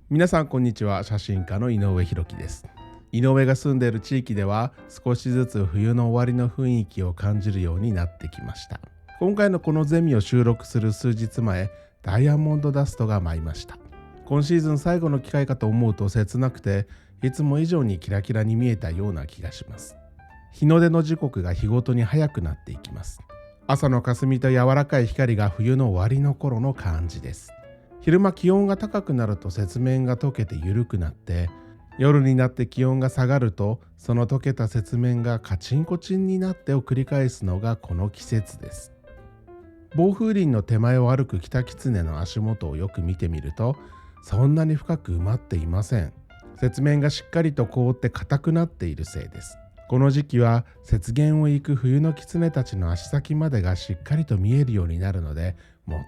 皆さんこんにちは。写真家の井上弘樹です。井上が住んでいる地域では少しずつ冬の終わりの雰囲気を感じるようになってきました。今回のこのゼミを収録する数日前、ダイヤモンドダストが舞いました。今シーズン最後の機会かと思うと切なくて、いつも以上にキラキラに見えたような気がします。日の出の時刻が日ごとに早くなっていきます。朝の霞と柔らかい光が冬の終わりの頃の感じです。昼間気温が高くなると雪面が溶けて緩くなって、夜になって気温が下がるとその溶けた雪面がカチンコチンになってを繰り返すのがこの季節です。暴風林の手前を歩くキタキツネの足元をよく見てみると、そんなに深く埋まっていません。雪面がしっかりと凍って硬くなっているせいです。この時期は雪原を行く冬のキツネたちの足先までがしっかりと見えるようになるので、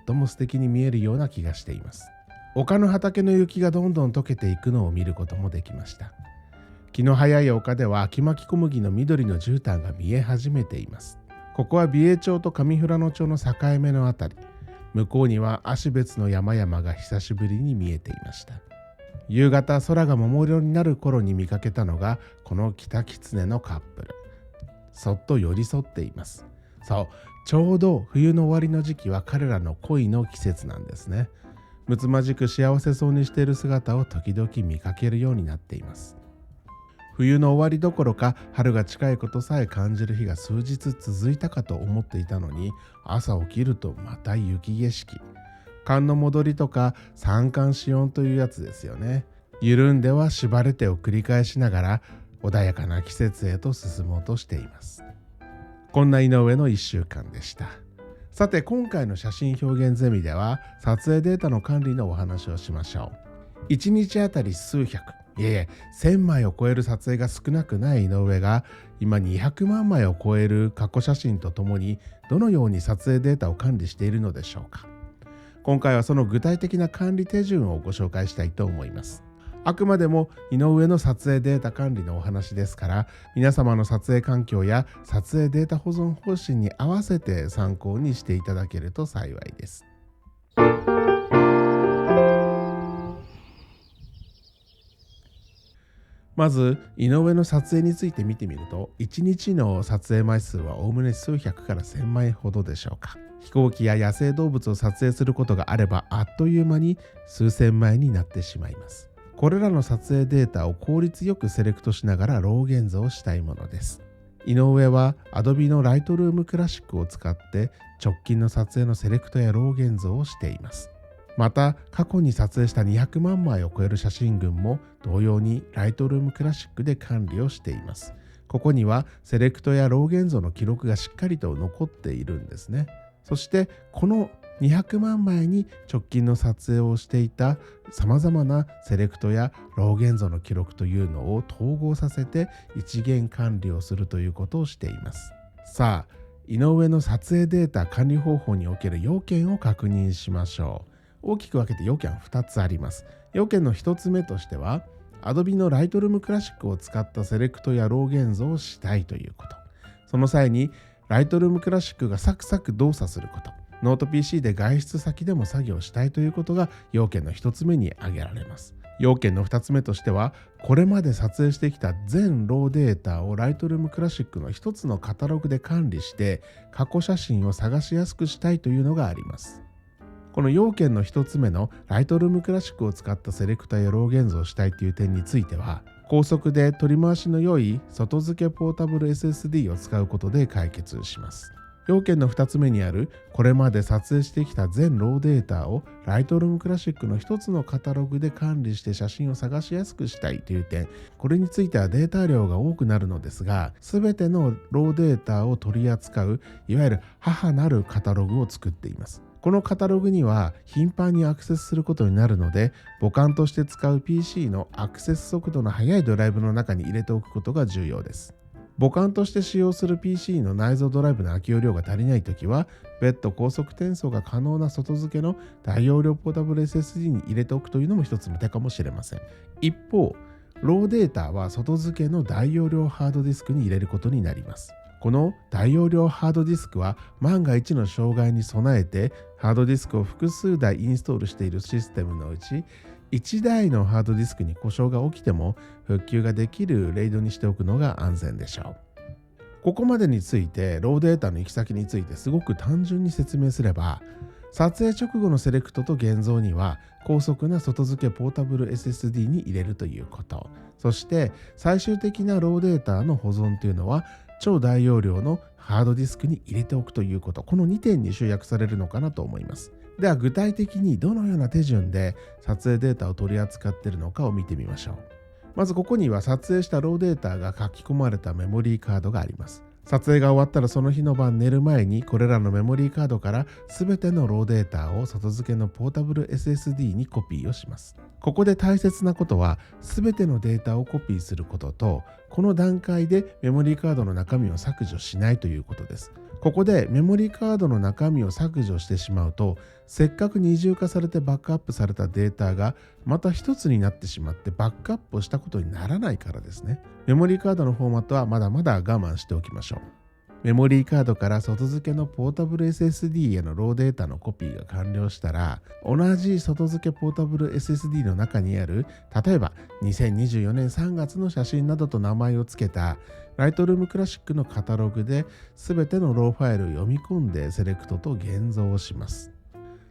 最も素敵に見えるような気がしています。丘の畑の雪がどんどん溶けていくのを見ることもできました。気の早い丘では秋巻き小麦の緑の絨毯が見え始めています。ここは美瑛町と上富良野町の境目のあたり、向こうには芦別の山々が久しぶりに見えていました。夕方空が桃色になる頃に見かけたのがこのキタキツネのカップル。そっと寄り添っています。そう、ちょうど冬の終わりの時期は彼らの恋の季節なんですね。むつまじく幸せそうにしている姿を時々見かけるようになっています。冬の終わりどころか春が近いことさえ感じる日が数日続いたかと思っていたのに、朝起きるとまた雪景色。寒の戻りとか三寒四温というやつですよね。緩んでは縛れてを繰り返しながら穏やかな季節へと進もうとしています。こんな井上の1週間でした。さて、今回の写真表現ゼミでは撮影データの管理のお話をしましょう。1日あたり数百、1000枚を超える撮影が少なくない井上が今200万枚を超える過去写真とともにどのように撮影データを管理しているのでしょうか。今回はその具体的な管理手順をご紹介したいと思います。あくまでも井上の撮影データ管理のお話ですから、皆様の撮影環境や撮影データ保存方針に合わせて参考にしていただけると幸いです。まず井上の撮影について見てみると、1日の撮影枚数はおおむね数百から1000枚ほどでしょうか。飛行機や野生動物を撮影することがあればあっという間に数千枚になってしまいます。これらの撮影データを効率よくセレクトしながらロー現像をしたいものです。井上は Adobe の Lightroom Classic を使って直近の撮影のセレクトやロー現像をしています。また過去に撮影した200万枚を超える写真群も同様に Lightroom Classic で管理をしています。ここにはセレクトやロー現像の記録がしっかりと残っているんですね。そしてこの200万枚に直近の撮影をしていたさまざまなセレクトやロー現像の記録というのを統合させて一元管理をするということをしています。さあ、井上の撮影データ管理方法における要件を確認しましょう。大きく分けて要件は2つあります。要件の1つ目としては Adobe の Lightroom Classic を使ったセレクトやロー現像をしたいということ。その際にLightroom Classic がサクサク動作すること。ノート PC で外出先でも作業したいということが要件の1つ目に挙げられます。要件の2つ目としては、これまで撮影してきた全ローデータを Lightroom Classic の1つのカタログで管理して過去写真を探しやすくしたいというのがあります。この要件の1つ目の Lightroom Classic を使ったセレクタやロー現像をしたいという点については、高速で取り回しの良い外付けポータブル SSD を使うことで解決します。要件の2つ目にあるこれまで撮影してきた全ローデータを Lightroom Classic の1つのカタログで管理して写真を探しやすくしたいという点、これについてはデータ量が多くなるのですが、全てのローデータを取り扱ういわゆる母なるカタログを作っています。このカタログには頻繁にアクセスすることになるので、母艦として使う PC のアクセス速度の速いドライブの中に入れておくことが重要です。母艦として使用する PC の内蔵ドライブの空き容量が足りないときは、別途高速転送が可能な外付けの大容量ポータブル SSD に入れておくというのも一つの手かもしれません。一方、ローデータは外付けの大容量ハードディスクに入れることになります。この大容量ハードディスクは万が一の障害に備えてハードディスクを複数台インストールしているシステムのうち1台のハードディスクに故障が起きても復旧ができるレイドにしておくのが安全でしょう。ここまでについてローデータの行き先についてすごく単純に説明すれば、撮影直後のセレクトと現像には高速な外付けポータブル SSD に入れるということ。そして最終的なローデータの保存というのは超大容量のハードディスクに入れておくということ。この2点に集約されるのかなと思います。では具体的にどのような手順で撮影データを取り扱っているのかを見てみましょう。まずここには撮影したローデータが書き込まれたメモリーカードがあります。撮影が終わったらその日の晩寝る前にこれらのメモリーカードから全てのローデータを外付けのポータブル SSD にコピーをします。ここで大切なことは全てのデータをコピーすることと、この段階でメモリーカードの中身を削除しないということです。ここでメモリーカードの中身を削除してしまうと、せっかく二重化されてバックアップされたデータがまた一つになってしまってバックアップをしたことにならないからですね。メモリーカードのフォーマットはまだまだ我慢しておきましょう。メモリーカードから外付けのポータブル SSD へのローデータのコピーが完了したら、同じ外付けポータブル SSD の中にある、例えば2024年3月の写真などと名前を付けたライトルームクラシックのカタログで全てのローファイルを読み込んでセレクトと現像をします。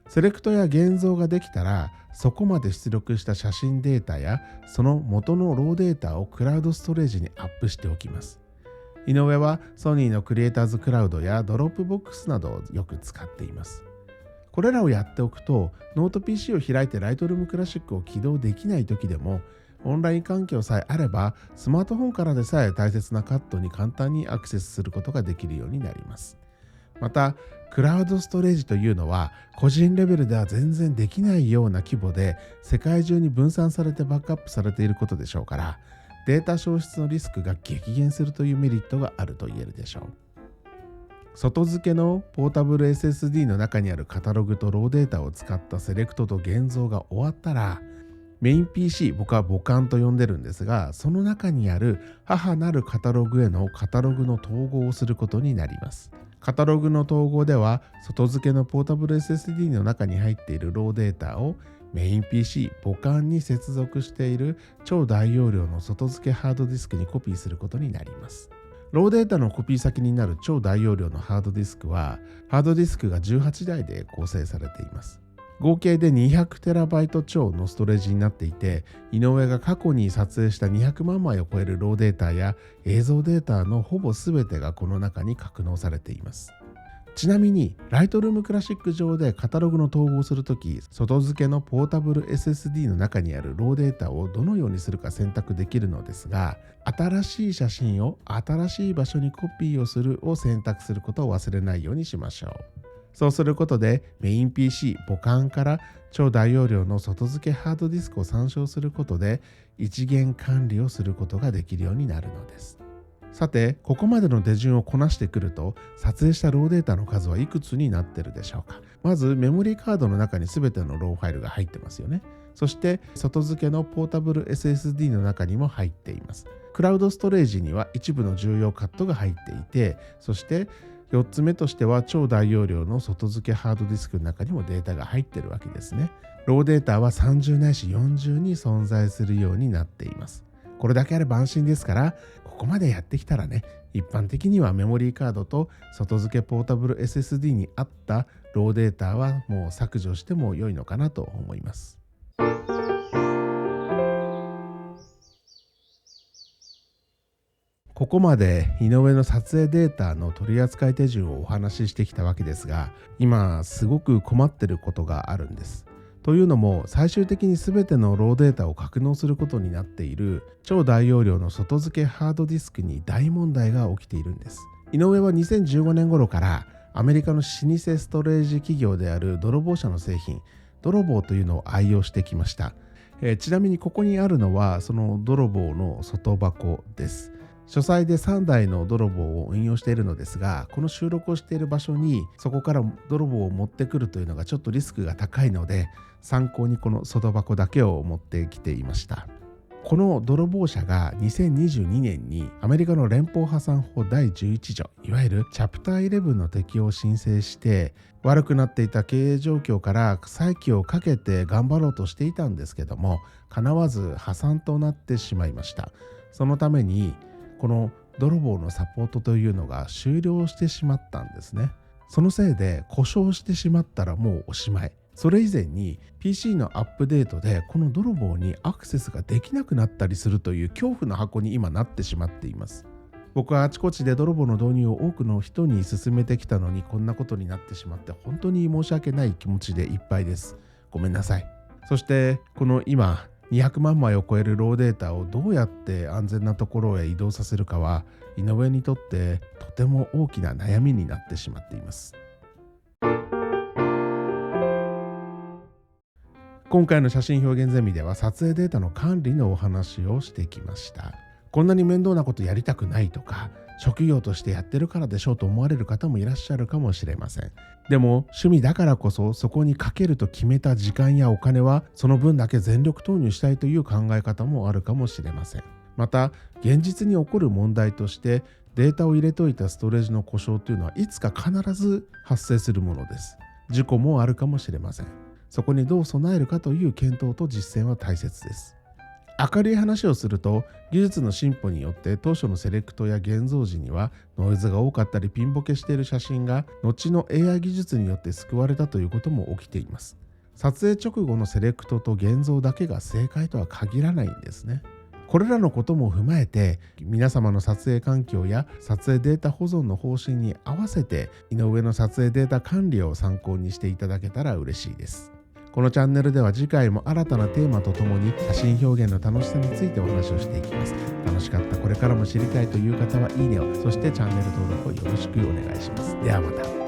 セレクトや現像ができたら、そこまで出力した写真データやその元のローデータをクラウドストレージにアップしておきます。井上はソニーのクリエイターズクラウドやドロップボックスなどをよく使っています。これらをやっておくと、ノート PC を開いてライトルームクラシックを起動できない時でも、オンライン環境さえあればスマートフォンからでさえ大切なカットに簡単にアクセスすることができるようになります。またクラウドストレージというのは個人レベルでは全然できないような規模で世界中に分散されてバックアップされていることでしょうから、データ消失のリスクが激減するというメリットがあると言えるでしょう。外付けのポータブル SSD の中にあるカタログとローデータを使ったセレクトと現像が終わったら、メイン PC、僕は母艦と呼んでるんですが、その中にある母なるカタログへのカタログの統合をすることになります。カタログの統合では、外付けのポータブル SSD の中に入っているローデータをメイン PC、母艦に接続している超大容量の外付けハードディスクにコピーすることになります。ローデータのコピー先になる超大容量のハードディスクは、ハードディスクが18台で構成されています。合計で 200TB 超のストレージになっていて、井上が過去に撮影した200万枚を超えるローデータや映像データのほぼ全てがこの中に格納されています。ちなみにライトルームクラシック上でカタログの統合をするとき、外付けのポータブル SSD の中にあるローデータをどのようにするか選択できるのですが、新しい写真を新しい場所にコピーをするを選択することを忘れないようにしましょう。そうすることでメイン PC、母艦から超大容量の外付けハードディスクを参照することで一元管理をすることができるようになるのです。さて、ここまでの手順をこなしてくると、撮影したローデータの数はいくつになっているでしょうか。まず、メモリーカードの中に全てのローファイルが入ってますよね。そして、外付けのポータブル SSD の中にも入っています。クラウドストレージには一部の重要カットが入っていて、そして、4つ目としては超大容量の外付けハードディスクの中にもデータが入っているわけですね。ローデータは30ないし40に存在するようになっています。これだけあれば安心ですから、ここまでやってきたらね、一般的にはメモリーカードと外付けポータブル SSD にあったローデータはもう削除しても良いのかなと思います。ここまで井上の撮影データの取り扱い手順をお話ししてきたわけですが、今すごく困ってることがあるんです。というのも、最終的に全てのローデータを格納することになっている超大容量の外付けハードディスクに大問題が起きているんです。井上は2015年頃からアメリカの老舗ストレージ企業である泥棒社の製品、泥棒というのを愛用してきました。ちなみにここにあるのはその泥棒の外箱です。書斎で3台の泥棒を運用しているのですが、この収録をしている場所にそこから泥棒を持ってくるというのがちょっとリスクが高いので、参考にこの外箱だけを持ってきていました。この泥棒者が2022年にアメリカの連邦破産法第11条、いわゆるチャプター11の適用を申請して、悪くなっていた経営状況から再起をかけて頑張ろうとしていたんですけども、叶わず破産となってしまいました。そのためにこの泥棒のサポートというのが終了してしまったんですね。そのせいで故障してしまったらもうおしまい。それ以前に PC のアップデートでこの泥棒にアクセスができなくなったりするという恐怖の箱に今なってしまっています。僕はあちこちで泥棒の導入を多くの人に勧めてきたのに、こんなことになってしまって本当に申し訳ない気持ちでいっぱいです。ごめんなさい。そしてこの今200万枚を超えるローデータをどうやって安全なところへ移動させるかは井上にとってとても大きな悩みになってしまっています。今回の写真表現ゼミでは撮影データの管理のお話をしてきました。こんなに面倒なことやりたくないとか、職業としてやってるからでしょうと思われる方もいらっしゃるかもしれません。でも趣味だからこそ、そこにかけると決めた時間やお金はその分だけ全力投入したいという考え方もあるかもしれません。また現実に起こる問題として、データを入れといたストレージの故障というのはいつか必ず発生するものです。事故もあるかもしれません。そこにどう備えるかという検討と実践は大切です。明るい話をすると、技術の進歩によって当初のセレクトや現像時にはノイズが多かったりピンボケしている写真が後の AI 技術によって救われたということも起きています。撮影直後のセレクトと現像だけが正解とは限らないんですね。これらのことも踏まえて、皆様の撮影環境や撮影データ保存の方針に合わせて井上の撮影データ管理を参考にしていただけたら嬉しいです。このチャンネルでは次回も新たなテーマとともに写真表現の楽しさについてお話をしていきます。楽しかった、これからも知りたいという方はいいねを、そしてチャンネル登録をよろしくお願いします。ではまた。